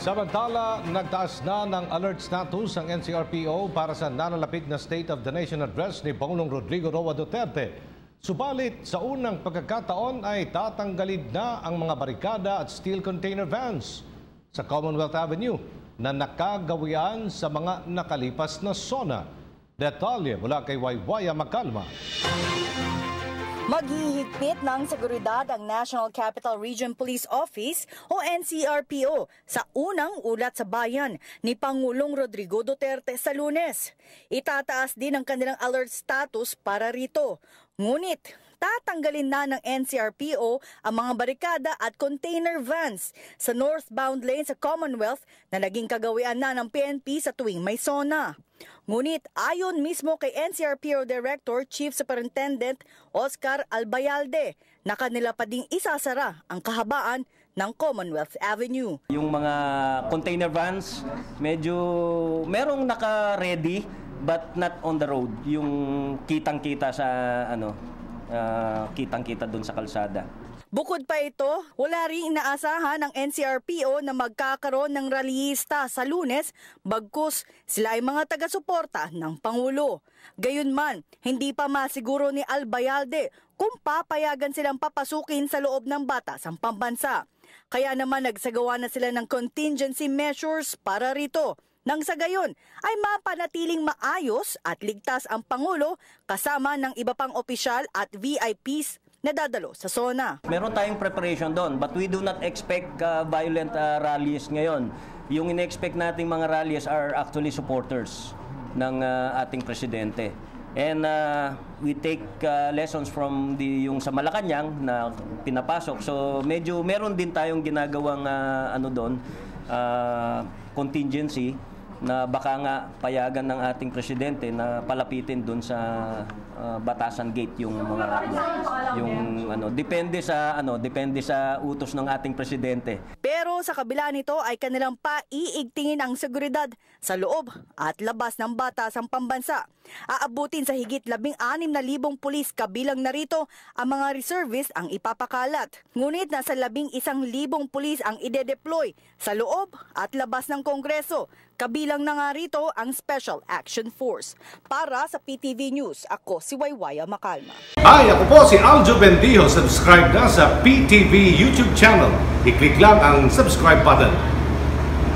Samantala, nagtaas na ng alert status ang NCRPO para sa nanalapit na State of the Nation Address ni Pangulong Rodrigo Roa Duterte. Subalit, sa unang pagkakataon ay tatanggalin na ang mga barikada at steel container vans sa Commonwealth Avenue na nakagawian sa mga nakalipas na SONA. Detalye mula kay Waywaya Macalma. Maghihigpit ng seguridad ang National Capital Region Police Office o NCRPO sa unang ulat sa bayan ni Pangulong Rodrigo Duterte sa Lunes. Itataas din ang kanilang alert status para rito. Ngunit, tatanggalin na ng NCRPO ang mga barikada at container vans sa northbound lane sa Commonwealth na naging kagawian na ng PNP sa tuwing may SONA. Ngunit ayon mismo kay NCRPO Director Chief Superintendent Oscar Albayalde na kanila pa ding isasara ang kahabaan ng Commonwealth Avenue. Yung mga container vans, medyo merong naka-ready but not on the road. Yung kitang-kita sa kitang-kita doon sa kalsada. Bukod pa ito, wala rin inaasahan ng NCRPO na magkakaroon ng rallyista sa Lunes bagkus sila ay mga taga-suporta ng Pangulo. Gayunman, hindi pa masiguro ni Albayalde kung papayagan silang papasukin sa loob ng batas ang pambansa. Kaya naman nagsagawa na sila ng contingency measures para rito. Nang sa gayon ay mapanatiling maayos at ligtas ang Pangulo kasama ng iba pang opisyal at VIPs na dadalo sa SONA. Meron tayong preparation doon but we do not expect violent rallies ngayon. Yung in-expect nating mga rallies are actually supporters ng ating presidente. And we take lessons from yung sa Malacanang na pinapasok. So medyo meron din tayong ginagawang contingency na baka nga payagan ng ating presidente na palapitin doon sa Batasan Gate yung mga depende sa utos ng ating presidente. Pero sa kabila nito ay kanilang paiigtingin ang seguridad sa loob at labas ng Batasang Pambansa. Aabutin sa higit 16,000 pulis kabilang narito ang mga reservists ang ipapakalat. Ngunit nasa 11,000 pulis ang ide-deploy sa loob at labas ng Kongreso. Kabilang na nga rito ang Special Action Force. Para sa PTV News, ako si Waywaya Macalma. Ay, ako po si Aljo Bendijo. Subscribe na sa PTV YouTube channel. I-click lang ang subscribe button.